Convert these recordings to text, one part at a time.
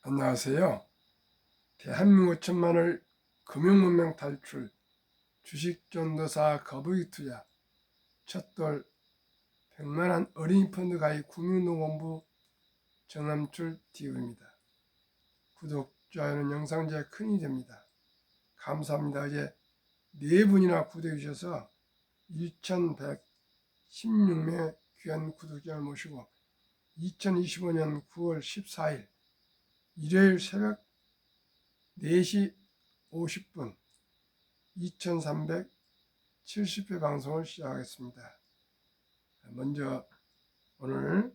안녕하세요. 대한민국 천만을 금융문명 탈출, 주식전도사 거북이 투자, 첫돌 100만원 어린이 펀드 가입 국민노원부 정남출 TV입니다. 구독, 좋아요는 영상 제에 큰 힘이 됩니다. 감사합니다. 어제 4분이나 구독해 주셔서 1116명의 귀한 구독자를 모시고 2025년 9월 14일 일요일 새벽 4시 50분 2370회 방송을 시작하겠습니다. 먼저 오늘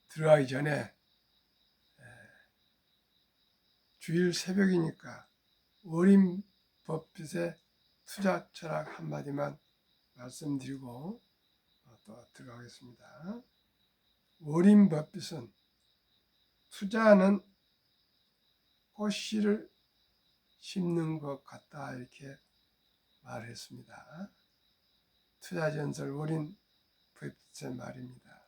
들어가기 전에 주일 새벽이니까 워린 버핏의 투자 철학 한마디만 말씀드리고 또 들어가겠습니다. 워린 버핏은 투자는 꽃씨를 심는 것 같다 이렇게 말했습니다. 투자전설 워린 버핏의 말입니다.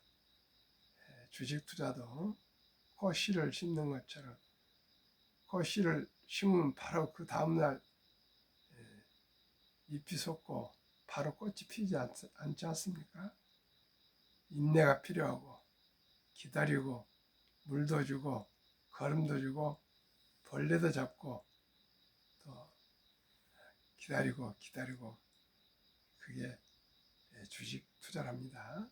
주식 투자도 꽃씨를 심는 것처럼 꽃씨를 심으면 바로 그 다음날 잎이 솟고 바로 꽃이 피지 않지 않습니까? 인내가 필요하고 기다리고 물도 주고 거름도 주고 벌레도 잡고 또 기다리고 그게 주식 투자랍니다.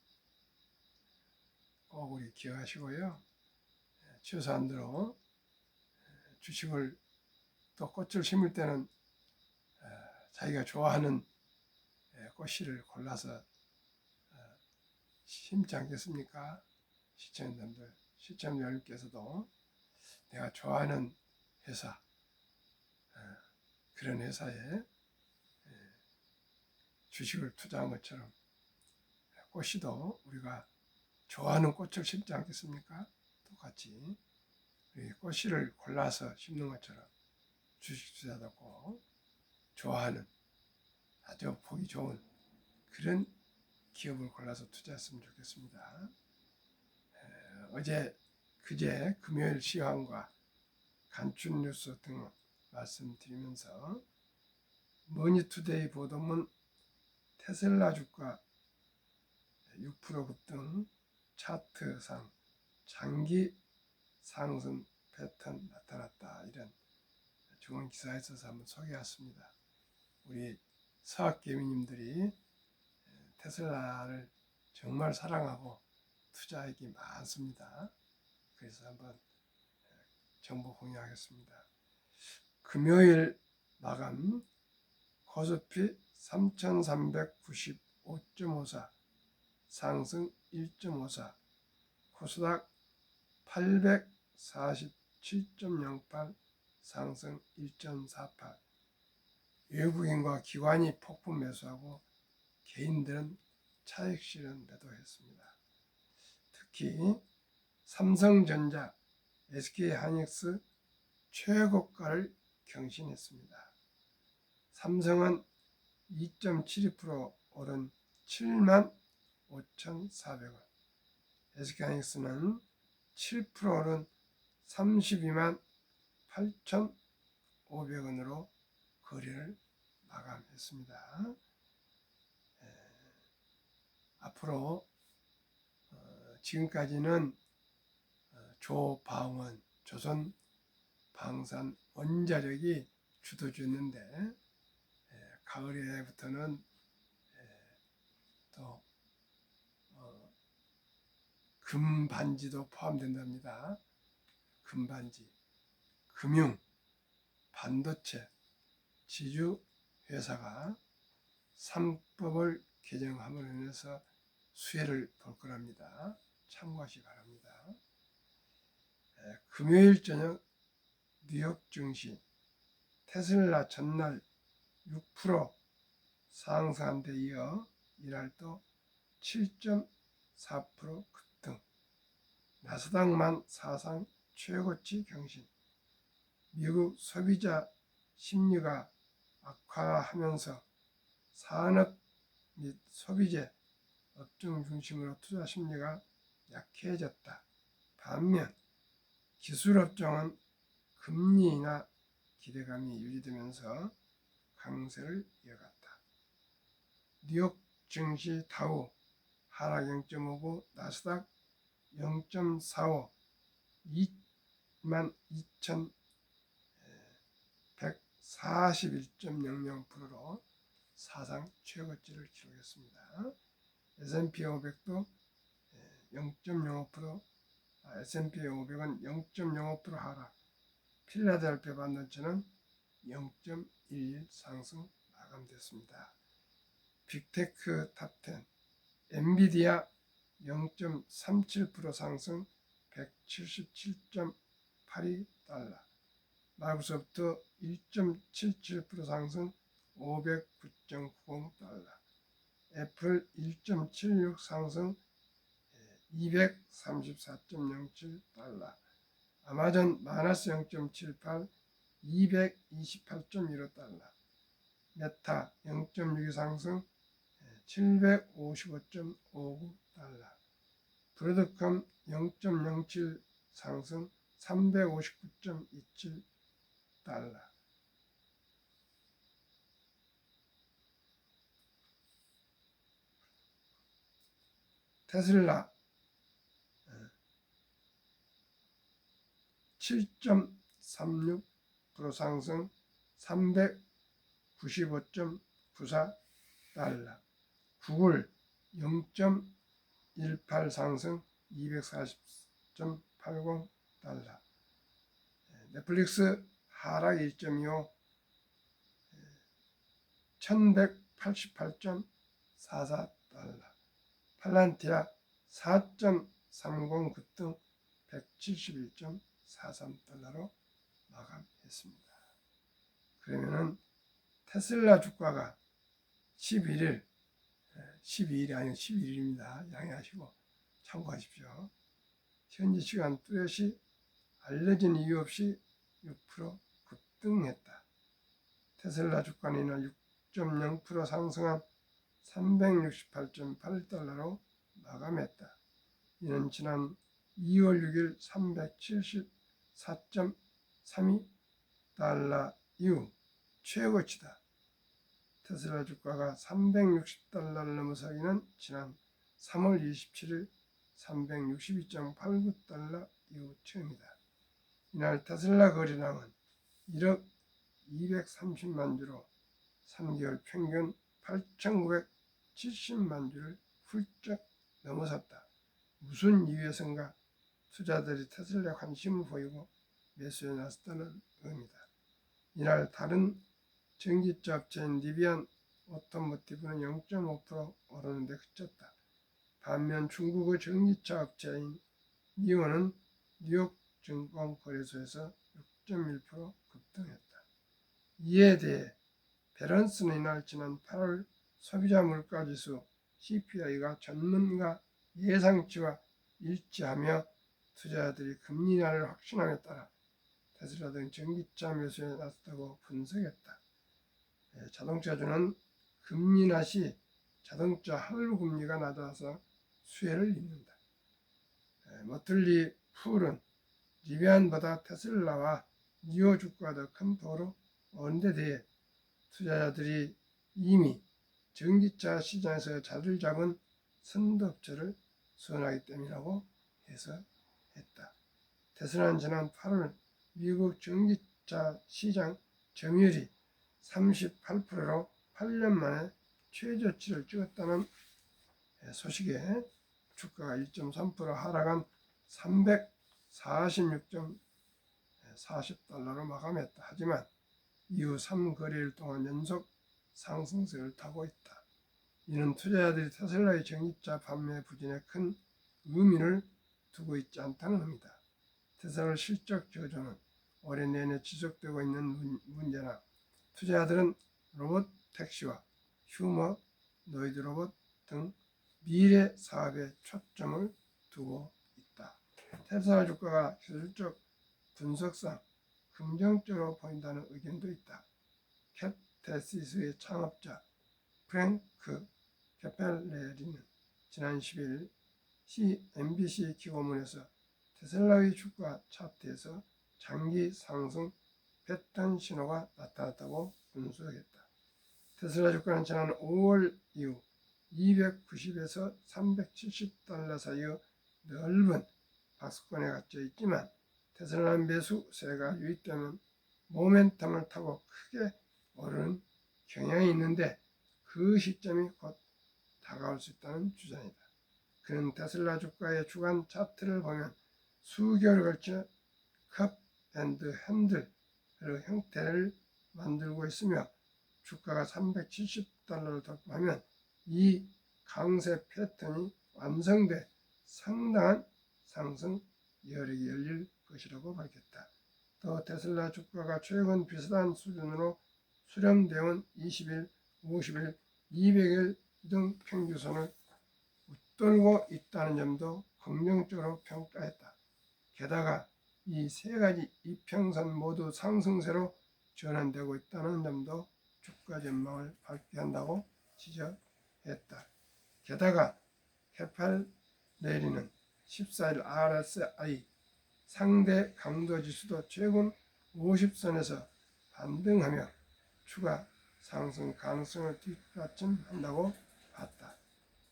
꼭 우리 기억하시고요. 최소한대로 주식을 또 꽃을 심을 때는 자기가 좋아하는 꽃씨를 골라서 심지 않겠습니까? 시청자 여러분께서도 내가 좋아하는 회사, 그런 회사에 주식을 투자한 것처럼 꽃씨도 우리가 좋아하는 꽃을 심지 않겠습니까? 똑같이 꽃씨를 골라서 심는 것처럼 주식 투자도 꼭 좋아하는 아주 보기 좋은 그런 기업을 골라서 투자했으면 좋겠습니다. 그제 금요일 시황과 간추 뉴스 등 말씀드리면서 머니투데이 보도문 테슬라 주가 6% 급등 차트상 장기 상승 패턴 나타났다 이런 좋은 기사에 있어서 한번 소개했습니다. 우리 서학개미님들이 테슬라를 정말 사랑하고 투자액이 많습니다. 그래서 한번 정보 공유하겠습니다. 금요일 마감 코스피 3395.54 상승 1.54 코스닥 847.08 상승 1.48 외국인과 기관이 폭풍 매수하고 개인들은 차익 실현 매도했습니다. 특히 삼성전자, SK하이닉스 최고가를 경신했습니다. 삼성은 2.72% 오른 75,400원, SK하이닉스는 7% 오른 328,500원으로 거래를 마감했습니다. 앞으로 지금까지는 조방원, 조선방산 원자력이 주도주였는데 가을에부터는 또 금반지도 포함된답니다. 금반지, 금융, 반도체, 지주 회사가 3법을 개정함으로 인해서 수혜를 볼 거랍니다. 참고하시기 바랍니다. 금요일 저녁 뉴욕 증시 테슬라 전날 6% 상승한 데 이어 이날도 7.4% 급등, 나스닥만 사상 최고치 경신, 미국 소비자 심리가 악화하면서 산업 및 소비재 업종 중심으로 투자 심리가 약해졌다. 반면 기술업종은 금리 인하 기대감이 유지되면서 강세를 이어갔다. 뉴욕 증시 다우 하락 0.59, 나스닥 0.45, 22,141.00%로 사상 최고치를 기록했습니다. S&P 500도 0.05%, S&P 500은 0.05% 하락, 필라델피아 반도체는 0.11 상승 마감됐습니다. 빅테크 탑10, 엔비디아 0.37% 상승 177.82달러, 마이크로소프트 1.77% 상승 509.90달러, 애플 1.76 상승 234.07달러, 아마존 마이너스 0.78 228.15달러, 메타 0.62 상승 755.59달러, 브로드컴 0.07 상승 359.27달러. 테슬라 7.36% 상승 395.94달러, 구글 0.18 상승 240.80달러, 넷플릭스 하락 1.25 1188.44달러, 팔란티아 4.30 급등 171.43달러로 마감했습니다. 그러면은 테슬라 주가가 12일이 아니고 11일입니다. 양해하시고 참고하십시오. 현지 시간 뚜렷이 알려진 이유 없이 6% 급등했다. 테슬라 주가는 이날 6.0% 상승한 368.8달러로 마감했다. 이는 지난 2월 6일 374.32달러 이후 최고치다. 테슬라 주가가 360달러를 넘어서기는 지난 3월 27일 362.89달러 이후 처음이다. 이날 테슬라 거래량은 1억 230만 주로 3개월 평균 8,970만 주를 훌쩍 넘어섰다. 무슨 이유에선가 투자들이 테슬라에 관심을 보이고 매수에 나섰다는 의미다. 이날 다른 전기차 업체인 리비안 오토모티브는 0.5% 오르는데 그쳤다. 반면 중국의 전기차 업체인 니오는 뉴욕 증권거래소에서 6.1% 급등했다. 이에 대해 밸런스는 이날 지난 8월 소비자 물가지수 CPI가 전문가 예상치와 일치하며 투자자들이 금리 인하를 확신함에 따라 테슬라 등 전기차 매수에 나섰다고 분석했다. 자동차주는 금리 인하 시 자동차 할부 금리가 낮아서 수혜를 입는다. 머틀리 풀은 리비안보다 테슬라와 니오 주가가 더 큰 폭으로 오른 데 대해 투자자들이 이미 전기차 시장에서 자리를 잡은 선도업체를 수원하기 때문이라고 해석했다. 테슬라는 지난 8월 미국 전기차 시장 점유율이 38%로 8년 만에 최저치를 찍었다는 소식에 주가가 1.3% 하락한 346.40달러로 마감했다. 하지만 이후 3거래일 동안 연속 상승세를 타고 있다. 이는 투자자들이 테슬라의 전기차 판매 부진에 큰 의미를 두고 있지 않다는 의미다. 테슬라 실적 저조는 올해 내내 지속되고 있는 문제나 투자자들은 로봇 택시와 휴머노이드 로봇 등 미래 사업에 초점을 두고 있다. 테슬라 주가가 기술적 분석상 긍정적으로 보인다는 의견도 있다. 캣테시스의 창업자 프랭크 캐펠레리는 지난 10일 MBC 기고문에서 테슬라의 주가 차트에서 장기 상승 패턴 신호가 나타났다고 분석했다. 테슬라 주가는 지난 5월 이후 290에서 370달러 사이의 넓은 박스권에 갇혀 있지만 테슬라는 매수세가 유입되면 모멘텀을 타고 크게 오르는 경향이 있는데 그 시점이 곧 다가올 수 있다는 주장이다. 그는 테슬라 주가의 주간 차트를 보면 수개월에 걸쳐 컵 앤드 핸들의 형태를 만들고 있으며 주가가 370달러를 돌파하면 이 강세 패턴이 완성돼 상당한 상승 여력이 열릴 것이라고 밝혔다. 또 테슬라 주가가 최근 비슷한 수준으로 수렴되어 20일, 50일, 200일 등 평균선을 웃돌고 있다는 점도 긍정적으로 평가했다. 게다가 이 세 가지 이평선 모두 상승세로 전환되고 있다는 점도 주가 전망을 밝게 한다고 지적했다. 게다가 캐팔레리는 14일 RSI 상대 강도 지수도 최근 50선에서 반등하며 추가 상승 가능성을 뒷받침한다고 봤다.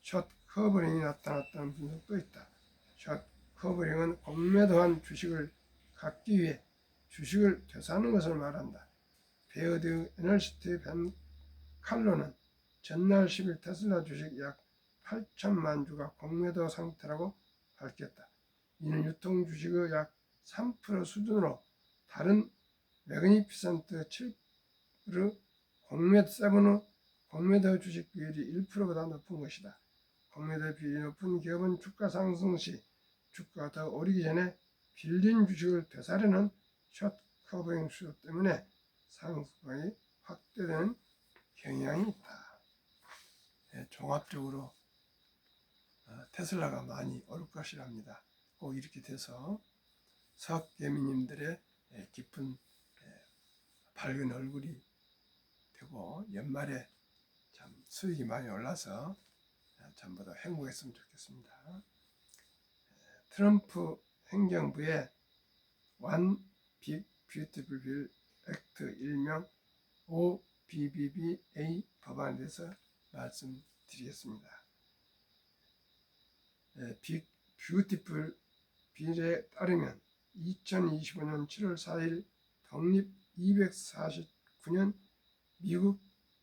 숏 커버링이 나타났다는 분석도 있다. 숏 커버링은 공매도한 주식을 갖기 위해 주식을 되사는 것을 말한다. 베어드 애널리스트 벤 칼로는 전날 10일 테슬라 주식 약 8천만 주가 공매도 상태라고 밝혔다. 이는 유통 주식의 약 3% 수준으로 다른 매그니피센트 7의 공매도 주식 비율이 1%보다 높은 것이다. 공매도 비율이 높은 기업은 주가 상승 시 주가가 더 오르기 전에 빌린 주식을 되사려는 숏 커버링 수요 때문에 상승이 확대되는 경향이 있다. 종합적으로 테슬라가 많이 오를 것이랍니다. 꼭 이렇게 돼서 석개미님들의 깊은 밝은 얼굴이 되고 연말에 참 수익이 많이 올라서 전부 다 행복했으면 좋겠습니다. 트럼프 행정부의 One Big Beautiful Bill Act 일명 OBBBA 법안에 대해서 말씀드리겠습니다. 빅 뷰티풀 빌에 따르면 2025년 7월 4일 독립 249년 미국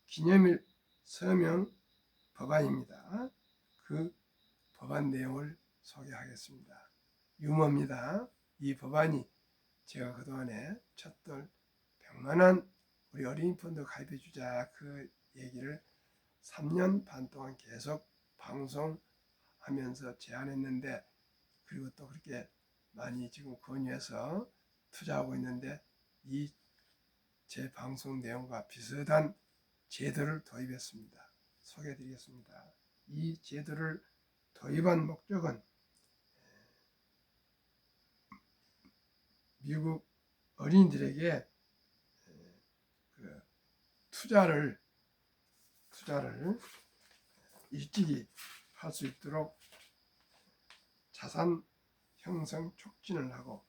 기념일 서명 법안입니다. 그 법안 내용을 소개하겠습니다. 유머입니다. 이 법안이 제가 그동안에 첫돌 100만원 우리 어린이 펀드 가입해주자 그 얘기를 3년 반 동안 계속 방송하면서 제안했는데 그리고 또 그렇게 많이 지금 권유해서 투자하고 있는데 이 제 방송 내용과 비슷한 제도를 도입했습니다. 소개해드리겠습니다. 이 제도를 도입한 목적은 미국 어린이들에게 투자를 일찍이 할 수 있도록 자산 형성 촉진을 하고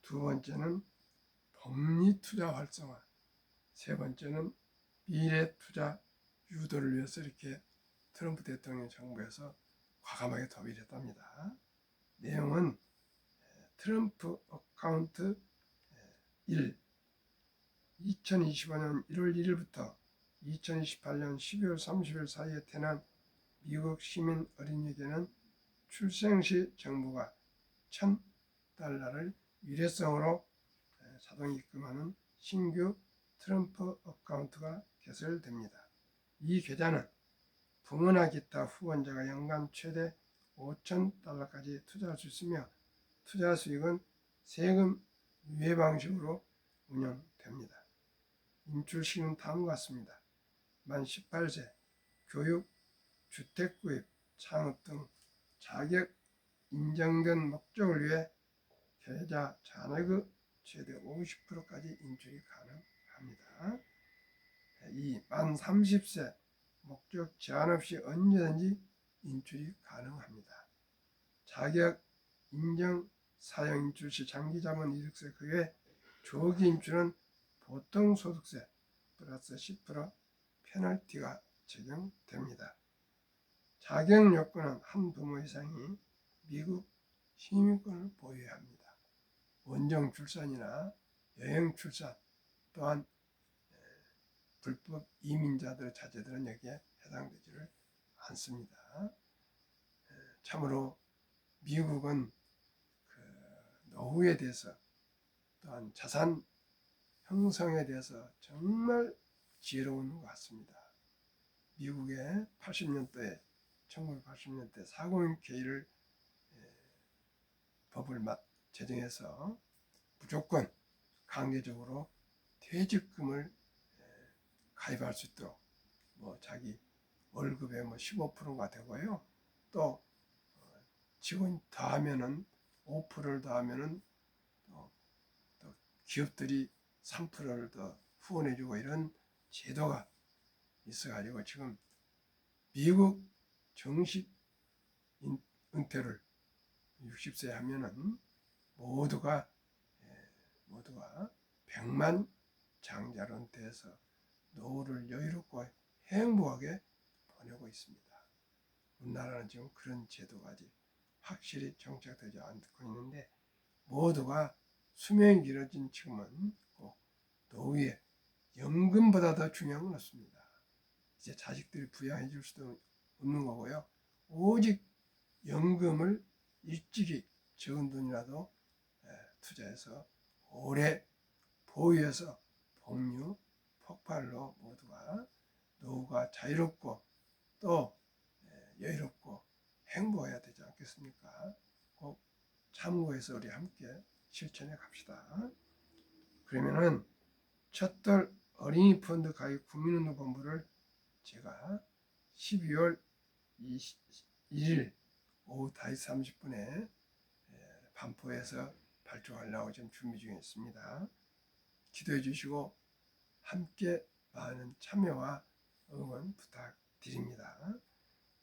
두 번째는 복리 투자 활성화, 세 번째는 미래 투자 유도를 위해서 이렇게 트럼프 대통령 정부에서 과감하게 도입을 했답니다. 내용은 트럼프 어카운트 1 2025년 1월 1일부터 2028년 12월 30일 사이에 태어난 미국 시민 어린이에게는 출생 시 정부가 $1,000를 일회성으로 자동 입금하는 신규 트럼프 어카운트가 개설됩니다. 이 계좌는 부모나 기타 후원자가 연간 최대 $5,000까지 투자할 수 있으며 투자 수익은 세금 유예 방식으로 운영됩니다. 인출 시는 다음과 같습니다. 만 18세, 교육, 주택 구입, 창업 등 자격 인정된 목적을 위해 계좌 잔액의 최대 50%까지 인출이 가능합니다. 만 30세 목적 제한 없이 언제든지 인출이 가능합니다. 자격 인정 사형 인출 시 장기 자본 이득세 그 외 조기 인출은 보통 소득세 플러스 10% 페널티가 적용됩니다. 자격 요건은 한 부모 이상이 미국 시민권을 보유해야 합니다. 원정 출산이나 여행 출산 또한 불법 이민자들의 자제들은 여기에 해당되지를 않습니다. 참으로 미국은 그 노후에 대해서 또한 자산 형성에 대해서 정말 지혜로운 것 같습니다. 미국의 80년대 1980년대 401k를 법을 제정해서 무조건 강제적으로 퇴직금을 가입할 수 있도록 자기 월급의 15%가 되고요. 또 직원 더하면은 5%를 더하면은 또 기업들이 3%를 더 후원해주고 이런 제도가 있어가지고 지금 미국 정식 은퇴를 60세 하면은 모두가 100만 장자로 은퇴해서 노후를 여유롭고 행복하게 보내고 있습니다. 우리나라는 지금 그런 제도가 아직 확실히 정착되지 않고 있는데 모두가 수명이 길어진 지금은 꼭 노후에 연금보다 더 중요한 건 없습니다. 이제 자식들이 부양해 줄 수도 없는 거고요. 오직 연금을 일찍이 적은 돈이라도 투자해서 오래 보유해서 복류, 폭발로 모두가 노후가 자유롭고 또 여유롭고 행복해야 되지 않겠습니까? 꼭 참고해서 우리 함께 실천해 갑시다. 그러면은 첫돌 어린이 펀드 가입 국민운동본부를 제가 12월 21일 오후 5시 30분에 반포에서 발족하려고 지금 준비 중에 있습니다. 기도해 주시고 함께 많은 참여와 응원 부탁드립니다.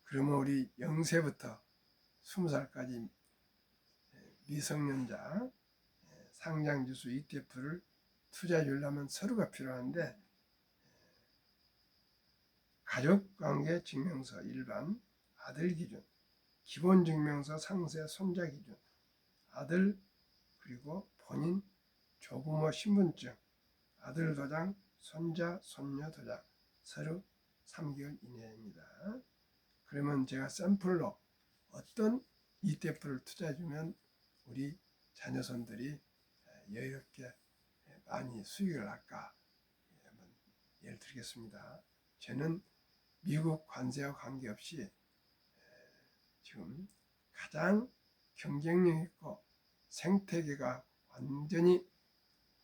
그러면 우리 0세부터 20살까지 미성년자 상장지수 ETF를 투자하려면 서류가 필요한데 가족관계 증명서 일반 아들 기준, 기본증명서 상세 손자 기준, 아들 그리고 본인 조부모 신분증, 아들 도장, 손자, 손녀 도장, 서류 3개월 이내입니다. 그러면 제가 샘플로 어떤 ETF를 투자해주면 우리 자녀손들이 여유롭게 많이 수익을 할까 한번 예를 들겠습니다. 저는 미국 관세와 관계없이 지금 가장 경쟁력 있고 생태계가 완전히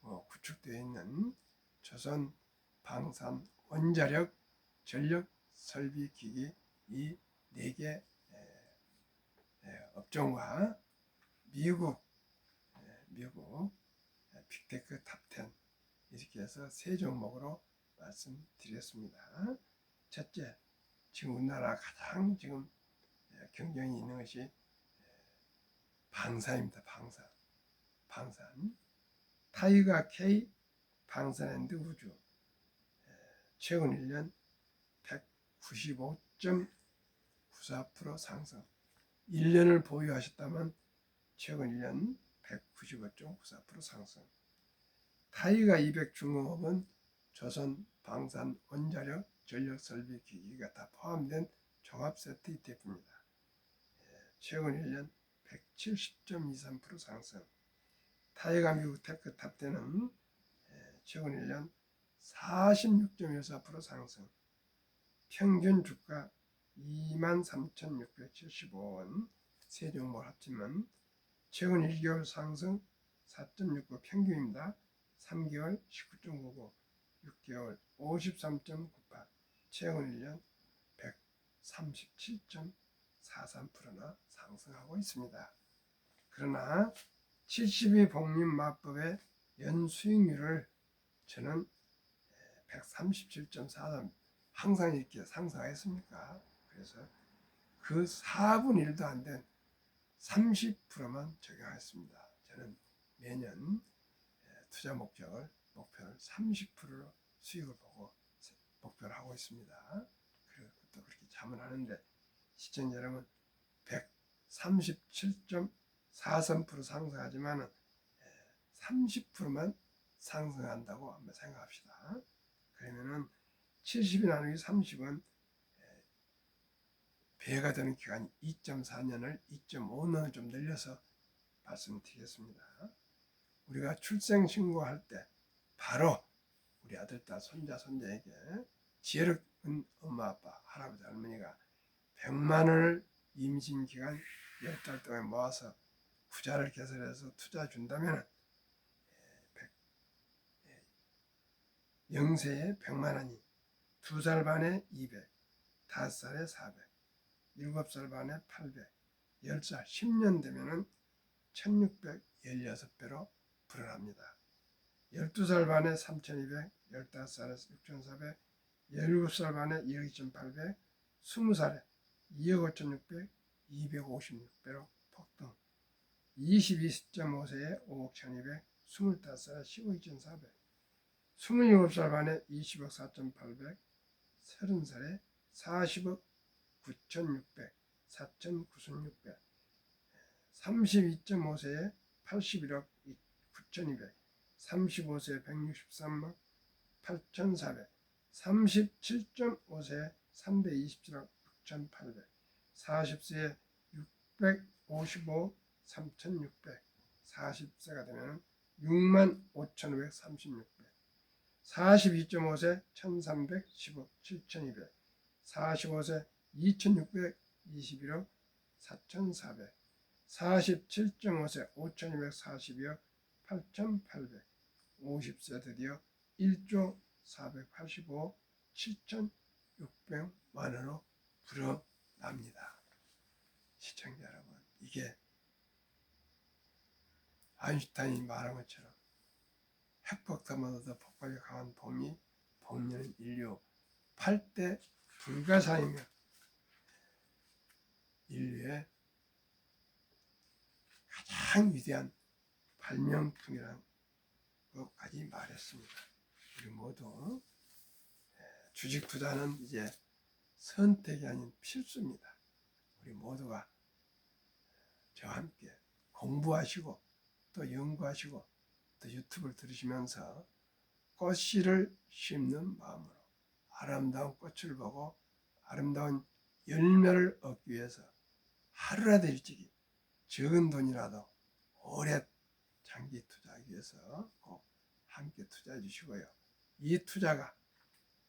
구축되어 있는 조선 방산 원자력 전력 설비 기기 이 4개 업종과 미국 빅테크 탑10 이렇게 해서 3종목으로 말씀드렸습니다. 첫째, 지금 우리나라 가장 지금 경쟁이 있는 것이 방산입니다. 방산. 타이가 K 방산앤드 우주 최근 1년 195.94% 상승. 1년을 보유하셨다면 최근 1년 195.94% 상승. 타이가 200 중공업은 조선 방산 원자력 전력 설비 기기가 다 포함된 종합 세트 ETF입니다. 최근 1년 170.23% 상승. 타이가 미국 테크 탑10은 최근 1년 46.14% 상승. 평균 주가 23,675원. 3종목 합치면 최근 1개월 상승 4.69 평균입니다. 3개월 19.99, 6개월 53.98, 최근 1년 137.43%나 상승하고 있습니다. 그러나 72 복립마법의 연수익률을 저는 137.43 항상 이렇게 상승했습니까? 그래서 그 4분의 1도 안 된 30%만 적용하겠습니다. 저는 매년 투자 목표를 30%로 수익을 보고 목표를 하고 있습니다. 그리고 또 그렇게 자문하는데 시청자 여러분 137.43% 상승하지만 30%만 상승한다고 한번 생각합시다. 그러면은 70이 나누기 30은 배가 되는 기간 2.4년을 2.5년을 좀 늘려서 말씀드리겠습니다. 우리가 출생신고할 때 바로 우리 아들, 딸, 손자, 손자에게 지혜롭은 엄마, 아빠, 할아버지, 할머니가 100만 원을 임신 기간 10달 동안 모아서 부자를 개설해서 투자 준다면 영세에 100만 원이 2살 반에 200, 5살에 400, 7살 반에 800, 10살, 10년 되면은 1616배로 불어납니다. 12살 반에 3200, 15살에 6400, 17살 반에 2억 2800, 20살에 2억 5600, 256배로 폭등. 22.5세에 5억 1200, 25살에 10억 2400, 27살 반에 20억 4800, 30살에 40억 9600, 4096배, 32.5세에 81억 9200, 35세에 163억 8400, 37.5세에 327억 6800, 40세에 655억 3600, 40세가 되면 6만 5536배, 42.5세 1310억 7200, 45세 2621억 4400, 47.5세 5242억 8800, 50세 드디어 1조 485억 7600만원으로 불어납니다. 시청자 여러분, 이게 아인슈타인이 말한 것처럼 핵폭탄보다도 폭발력 강한 봄이는 인류 8대 불가사이며 인류의 가장 위대한 발명품이라는 것까지 말했습니다. 우리 모두 주식 투자는 이제 선택이 아닌 필수입니다. 우리 모두가 저와 함께 공부하시고 또 연구하시고 또 유튜브를 들으시면서 꽃씨를 심는 마음으로 아름다운 꽃을 보고 아름다운 열매를 얻기 위해서 하루라도 일찍이 적은 돈이라도 오래 장기 투자하기 위해서 꼭 함께 투자해 주시고요. 이 투자가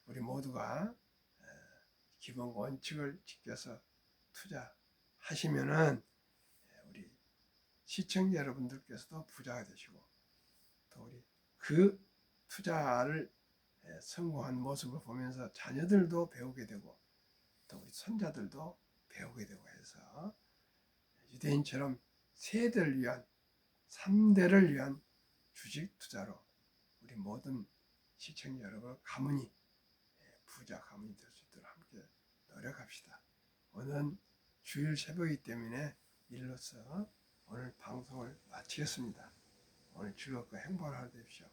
우리 모두가 기본 원칙을 지켜서 투자하시면은 우리 시청자 여러분들께서도 부자가 되시고 또 우리 그 투자를 성공한 모습을 보면서 자녀들도 배우게 되고 또 우리 손자들도 배우게 되고 해서 유대인처럼 세대를 위한 3대를 위한 주식 투자로 우리 모든 시청자 여러분 가문이 부자 가문이 될 수 있도록 함께 노력합시다. 오늘은 주일 새벽이기 때문에 일로서 오늘 방송을 마치겠습니다. 오늘 즐겁고 행복한 하루 되십시오.